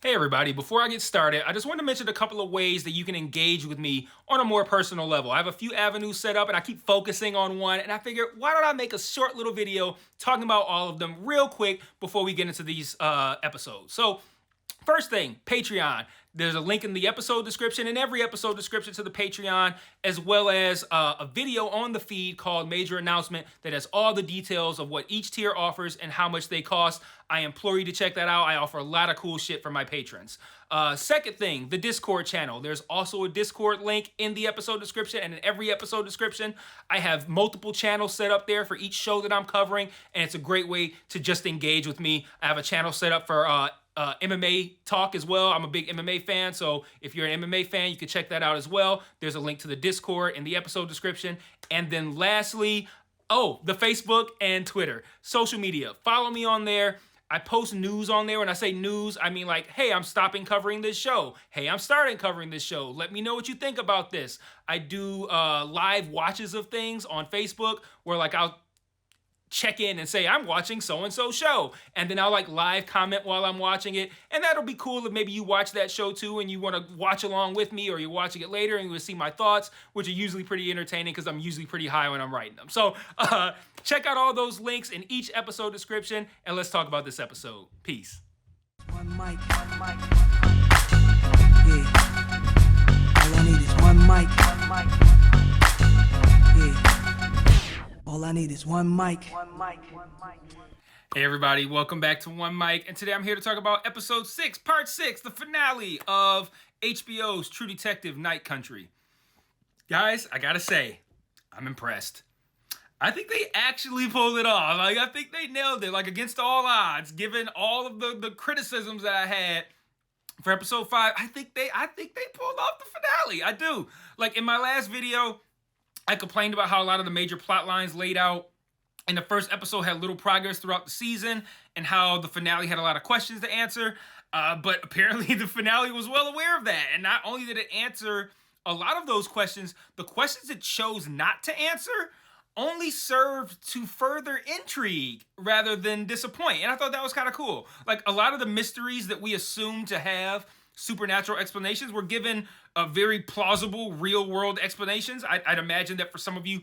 Hey everybody, before I get started, I just want to mention a couple of ways that you can engage with me on a more personal level. I have a few avenues set up and I keep focusing on one, and I figured why don't I make a short little video talking about all of them real quick before we get into these episodes. So first thing, Patreon. There's a link in the episode description and every episode description to the Patreon, as well as a video on the feed called Major Announcement that has all the details of what each tier offers and how much they cost. I implore you to check that out. I offer a lot of cool shit for my patrons. Second thing, the Discord channel. There's also a Discord link in the episode description and in every episode description. I have multiple channels set up there for each show that I'm covering, and it's a great way to just engage with me. I have a channel set up for MMA talk as well. I'm a big MMA fan, so if you're an MMA fan, you can check that out as well. There's a link to the Discord in the episode description. And then lastly, the Facebook and Twitter. Social media. Follow me on there. I post news on there. When I say news, I mean like, hey, I'm stopping covering this show. Hey, I'm starting covering this show. Let me know what you think about this. I do live watches of things on Facebook where like I'll check in and say I'm watching so-and-so show, and then I'll like live comment while I'm watching it, and that'll be cool if maybe you watch that show too and you want to watch along with me, or you're watching it later and you will see my thoughts, which are usually pretty entertaining because I'm usually pretty high when I'm writing them. So check out all those links in each episode description, and let's talk about this episode. Peace. One mic. Yeah. All I need is one mic. Yeah. All I need is one mic. Hey everybody, welcome back to One Mic, and today I'm here to talk about episode 6, part 6, the finale of HBO's True Detective Night Country. Guys, I gotta say, I'm impressed. I think they actually pulled it off. Like, I think they nailed it, like against all odds, given all of the criticisms that I had for episode 5. I think they pulled off the finale. I do. Like in my last video, I complained about how a lot of the major plot lines laid out in the first episode had little progress throughout the season, and how the finale had a lot of questions to answer. But apparently the finale was well aware of that. And not only did it answer a lot of those questions, the questions it chose not to answer only served to further intrigue rather than disappoint. And I thought that was kind of cool. Like a lot of the mysteries that we assume to have supernatural explanations were given very plausible real-world explanations. I'd imagine that for some of you,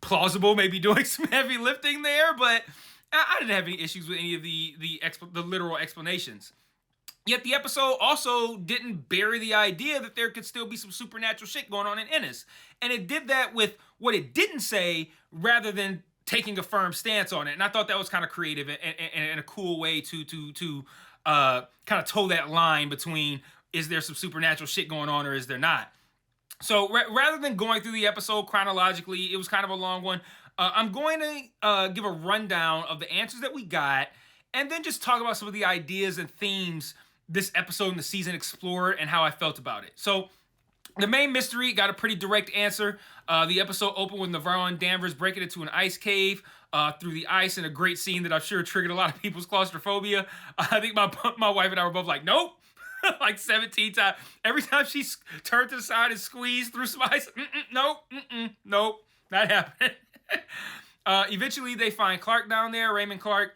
plausible may be doing some heavy lifting there, but I didn't have any issues with any of the literal explanations. Yet the episode also didn't bury the idea that there could still be some supernatural shit going on in Ennis. And it did that with what it didn't say rather than taking a firm stance on it. And I thought that was kind of creative and a cool way to kind of toe that line between, is there some supernatural shit going on or is there not? So rather than going through the episode chronologically, it was kind of a long one. I'm going to give a rundown of the answers that we got, and then just talk about some of the ideas and themes this episode and the season explored and how I felt about it. So the main mystery got a pretty direct answer. The episode opened with Navarro and Danvers breaking into an ice cave through the ice, in a great scene that I'm sure triggered a lot of people's claustrophobia. I think my wife and I were both like, nope. Like 17 times. Every time she turned to the side and squeezed through some ice, nope, not happening. Eventually, they find Clark down there, Raymond Clark,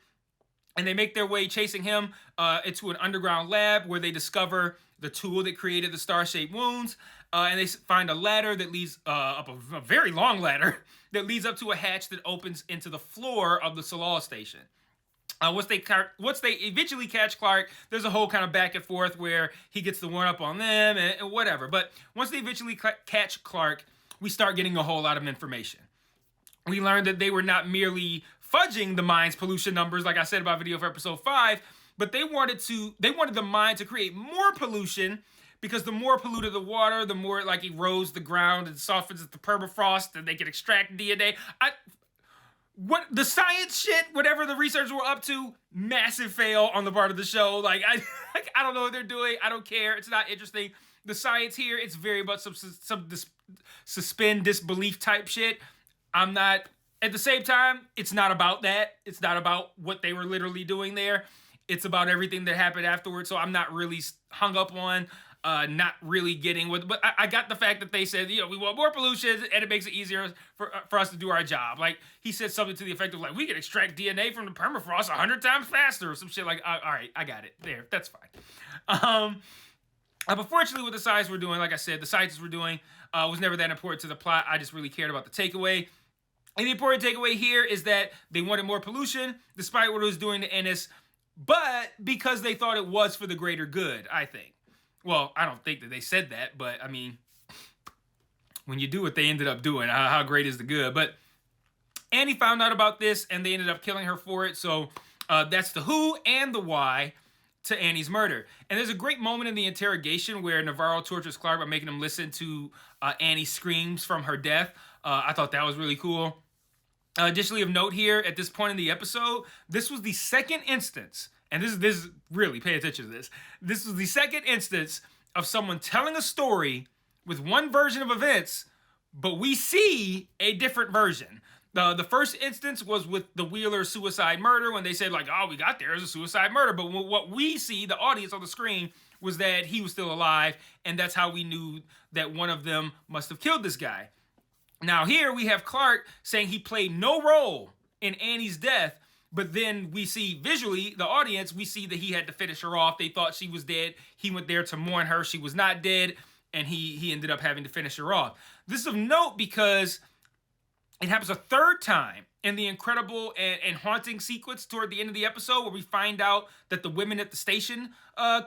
and they make their way chasing him into an underground lab where they discover the tool that created the star-shaped wounds. And they find a ladder that leads up a very long ladder that leads up to a hatch that opens into the floor of the Solal station. Once they eventually catch Clark, there's a whole kind of back and forth where he gets the one-up on them and whatever. But once they eventually catch Clark, we start getting a whole lot of information. We learned that they were not merely fudging the mine's pollution numbers, like I said about video for episode 5, but they wanted the mine to create more pollution, because the more polluted the water, the more it like erodes the ground and softens the permafrost, and they can extract DNA. What the science shit, whatever the researchers were up to, massive fail on the part of the show. Like I don't know what they're doing. I don't care. It's not interesting. The science here, it's very much some suspend disbelief type shit. I'm not. At the same time, it's not about that. It's not about what they were literally doing there. It's about everything that happened afterwards. So I'm not really hung up on not really getting what, but I got the fact that they said, we want more pollution and it makes it easier for us to do our job. Like he said something to the effect of like, we can extract DNA from the permafrost 100 times faster or some shit like, all right, I got it there. That's fine. But fortunately, with the science we're doing, like I said, the scientists we're doing was never that important to the plot. I just really cared about the takeaway. And the important takeaway here is that they wanted more pollution, despite what it was doing to Ennis, but because they thought it was for the greater good, I think. Well, I don't think that they said that, but I mean, when you do what they ended up doing, how great is the good? But Annie found out about this, and they ended up killing her for it. So that's the who and the why to Annie's murder. And there's a great moment in the interrogation where Navarro tortures Clark by making him listen to Annie's screams from her death. I thought that was really cool. Additionally, of note here, at this point in the episode, this was the second instance, and this is really, pay attention to this. This was the second instance of someone telling a story with one version of events, but we see a different version. The first instance was with the Wheeler suicide murder when they said, like, oh, we got there as a suicide murder. But what we see, the audience on the screen, was that he was still alive, and that's how we knew that one of them must have killed this guy. Now here we have Clark saying he played no role in Annie's death, but then we see visually, the audience, we see that he had to finish her off. They thought she was dead. He went there to mourn her. She was not dead, and he ended up having to finish her off. This is of note because it happens a third time in the incredible and haunting sequence toward the end of the episode where we find out that the women at the station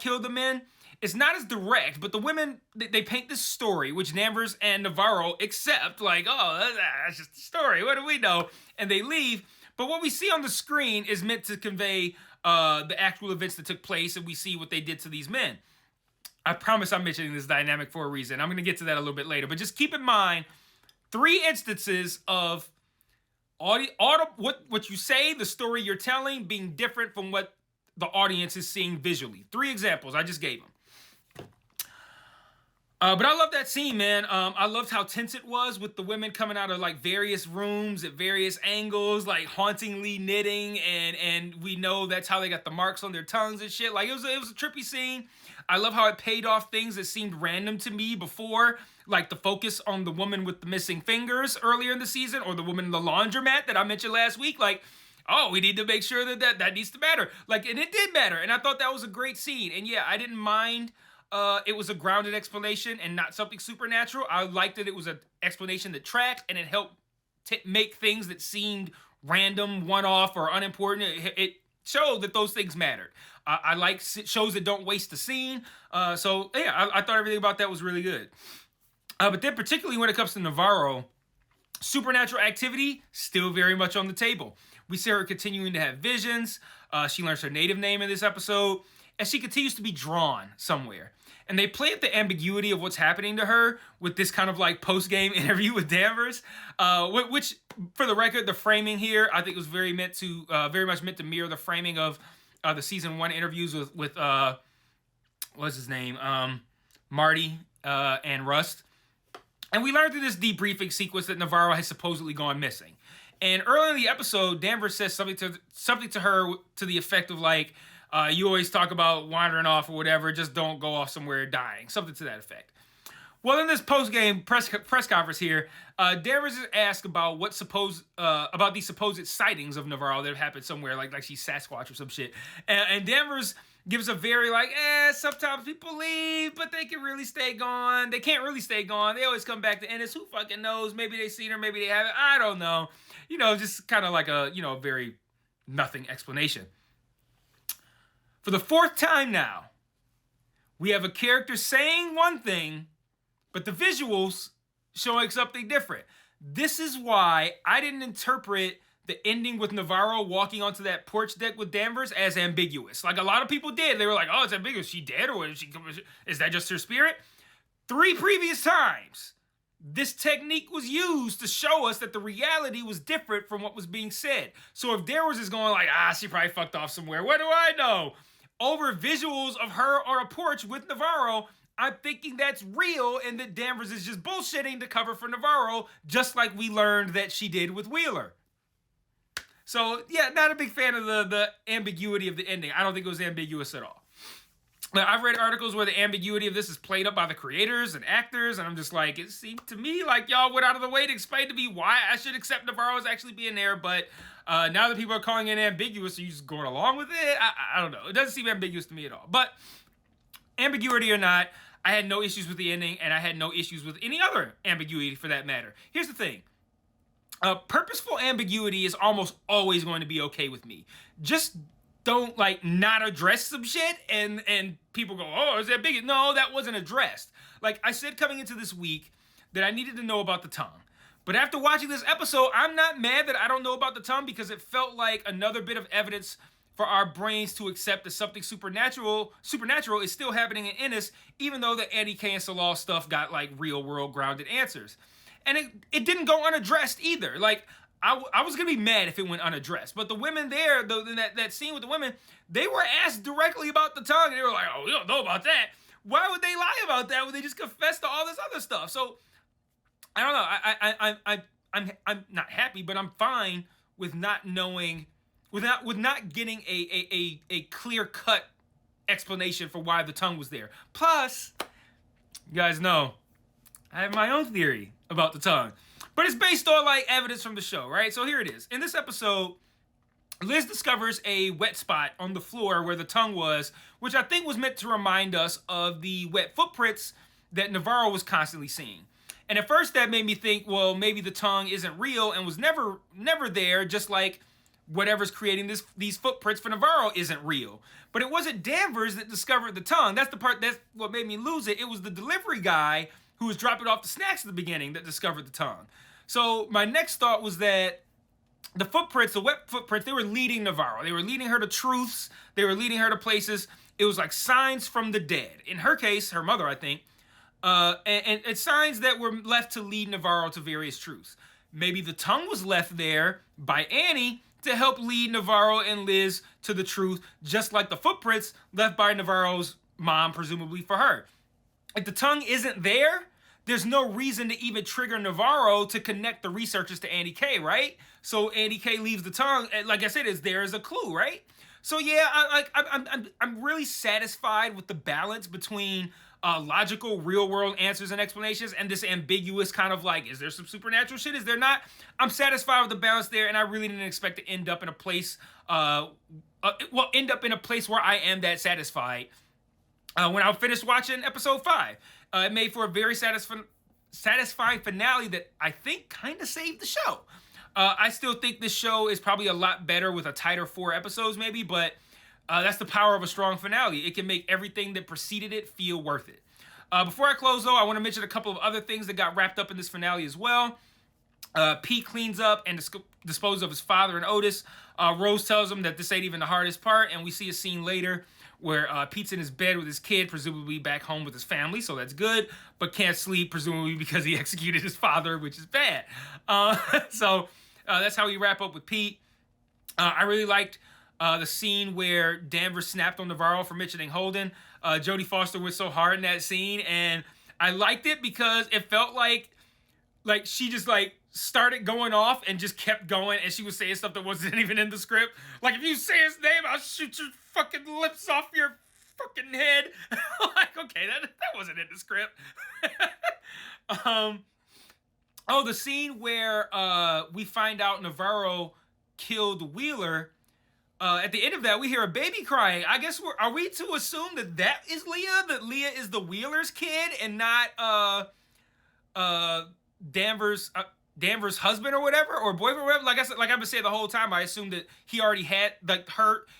killed the men. It's not as direct, but the women, they paint this story, which Danvers and Navarro accept, like, oh, that's just a story. What do we know? And they leave. But what we see on the screen is meant to convey the actual events that took place, and we see what they did to these men. I promise I'm mentioning this dynamic for a reason. I'm going to get to that a little bit later. But just keep in mind, 3 instances of what you say, the story you're telling, being different from what the audience is seeing visually. 3 examples. I just gave them. But I love that scene, man. I loved how tense it was with the women coming out of like various rooms at various angles, like hauntingly knitting, and we know that's how they got the marks on their tongues and shit. Like it was a trippy scene. I love how it paid off things that seemed random to me before, like the focus on the woman with the missing fingers earlier in the season, or the woman in the laundromat that I mentioned last week. Like, oh, we need to make sure that needs to matter. Like, and it did matter, and I thought that was a great scene. And yeah, I didn't mind. It was a grounded explanation and not something supernatural. I liked that it was an explanation that tracked, and it helped make things that seemed random, one-off, or unimportant. It showed that those things mattered. I like shows that don't waste the scene. So yeah, I thought everything about that was really good. But then particularly when it comes to Navarro, supernatural activity still very much on the table. We see her continuing to have visions. She learns her native name in this episode, and she continues to be drawn somewhere. And they play at the ambiguity of what's happening to her with this kind of like post-game interview with Danvers, which, for the record, the framing here I think was very much meant to mirror the framing of the season 1 interviews with what's his name, Marty and Rust. And we learned through this debriefing sequence that Navarro has supposedly gone missing. And early in the episode, Danvers says something to her to the effect of like, you always talk about wandering off or whatever, just don't go off somewhere dying. Something to that effect. Well, in this post-game press conference here, Danvers is asked about about these supposed sightings of Navarro that have happened somewhere, like she's Sasquatch or some shit. And Danvers gives a very like, sometimes people leave, but they can really stay gone. They can't really stay gone. They always come back to Ennis. Who fucking knows? Maybe they seen her, maybe they haven't. I don't know. Just kind of like a, very nothing explanation. For the 4th time now, we have a character saying one thing, but the visuals showing something different. This is why I didn't interpret the ending with Navarro walking onto that porch deck with Danvers as ambiguous. Like a lot of people did. They were like, oh, it's ambiguous. Is she dead, or is that just her spirit? 3 previous times, this technique was used to show us that the reality was different from what was being said. So if Danvers is going like, she probably fucked off somewhere, what do I know? Over visuals of her on a porch with Navarro, I'm thinking that's real and that Danvers is just bullshitting to cover for Navarro, just like we learned that she did with Wheeler. So, yeah, not a big fan of the ambiguity of the ending. I don't think it was ambiguous at all. Now, I've read articles where the ambiguity of this is played up by the creators and actors, and I'm just like, it seemed to me like y'all went out of the way to explain to me why I should accept Navarro as actually being there, but now that people are calling it ambiguous, are you just going along with it? I don't know. It doesn't seem ambiguous to me at all. But ambiguity or not, I had no issues with the ending, and I had no issues with any other ambiguity for that matter. Here's the thing. Purposeful ambiguity is almost always going to be okay with me. Just don't like not address some shit and people go, oh, is that big? No, that wasn't addressed. Like I said coming into this week that I needed to know about the tongue. But after watching this episode, I'm not mad that I don't know about the tongue because it felt like another bit of evidence for our brains to accept that something supernatural is still happening in us, even though the Annie K and Salal stuff got like real world grounded answers. And it didn't go unaddressed either. Like, I was going to be mad if it went unaddressed. But the women there, that scene with the women, they were asked directly about the tongue. And they were like, oh, we don't know about that. Why would they lie about that when they just confess to all this other stuff? So, I don't know. I'm not happy, but I'm fine with not knowing, with not getting a clear-cut explanation for why the tongue was there. Plus, you guys know, I have my own theory about the tongue. But it's based on, like, evidence from the show, right? So here it is. In this episode, Liz discovers a wet spot on the floor where the tongue was, which I think was meant to remind us of the wet footprints that Navarro was constantly seeing. And at first that made me think, well, maybe the tongue isn't real and was never there, just like whatever's creating these footprints for Navarro isn't real. But it wasn't Danvers that discovered the tongue. That's what made me lose it. It was the delivery guy who was dropping off the snacks at the beginning that discovered the tongue. So my next thought was that the wet footprints, they were leading Navarro. They were leading her to truths. They were leading her to places. It was like signs from the dead. In her case, her mother, I think, and signs that were left to lead Navarro to various truths. Maybe the tongue was left there by Annie to help lead Navarro and Liz to the truth, just like the footprints left by Navarro's mom, presumably for her. If the tongue isn't there, there's no reason to even trigger Navarro to connect the researchers to Annie K, right? So Annie K leaves the tongue, and like I said, is there as a clue, right? So yeah, I'm really satisfied with the balance between logical, real-world answers and explanations and this ambiguous kind of like, is there some supernatural shit? Is there not? I'm satisfied with the balance there, and I really didn't expect to end up in a place, where I am that satisfied. When I finished watching episode 5, it made for a very satisfying finale that I think kind of saved the show. I still think this show is probably a lot better with a tighter 4 episodes maybe, but that's the power of a strong finale. It can make everything that preceded it feel worth it. Before I close though, I want to mention a couple of other things that got wrapped up in this finale as well. Pete cleans up and disposes of his father and Otis. Rose tells him that this ain't even the hardest part, and we see a scene later where Pete's in his bed with his kid, presumably back home with his family, so that's good, but can't sleep, presumably because he executed his father, which is bad. So that's how we wrap up with Pete. I really liked the scene where Danvers snapped on Navarro for mentioning Holden. Jodie Foster went so hard in that scene, and I liked it because it felt like she just like started going off and just kept going, and she was saying stuff that wasn't even in the script. Like, if you say his name, I'll shoot your fucking lips off your fucking head. Like, okay, that wasn't in the script. The scene where we find out Navarro killed Wheeler. At the end of that, we hear a baby crying. I guess are we to assume that is Leah? That Leah is the Wheeler's kid and not Danvers' husband or whatever, or boyfriend or whatever. Like I've been saying the whole time, I assumed that he already had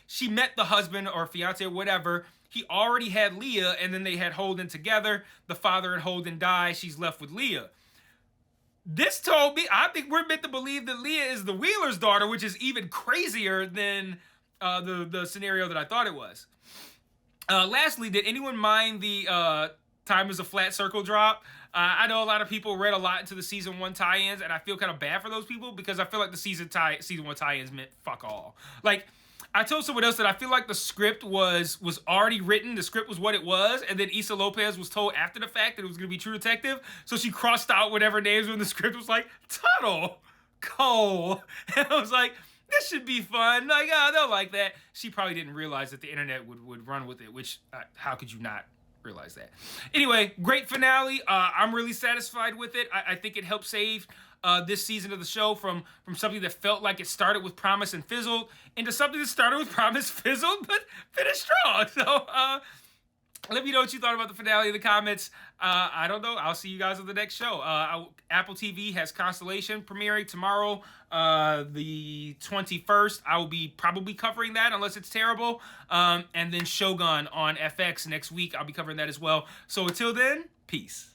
she met the husband or fiance or whatever. He already had Leah, and then they had Holden together. The father and Holden die. She's left with Leah. This told me, I think we're meant to believe that Leah is the Wheeler's daughter, which is even crazier than the scenario that I thought it was. Lastly, did anyone mind the time is a flat circle drop? I know a lot of people read a lot into the season 1 tie-ins, and I feel kind of bad for those people because I feel like the season 1 tie-ins meant fuck all. Like, I told someone else that I feel like the script was already written. The script was what it was, and then Issa Lopez was told after the fact that it was going to be True Detective, so she crossed out whatever names were in the script. Was like, Tuttle, Cole, and I was like, this should be fun. Like, they'll like that. She probably didn't realize that the internet would run with it, which, how could you not realize that? Anyway, great finale. I'm really satisfied with it. I think it helped save this season of the show from something that felt like it started with promise and fizzled into something that started with promise, fizzled, but finished strong. So Let me know what you thought about the finale in the comments. I don't know. I'll see you guys on the next show. Apple TV has Constellation premiering tomorrow, the 21st. I will be probably covering that unless it's terrible. And then Shogun on FX next week. I'll be covering that as well. So until then, peace.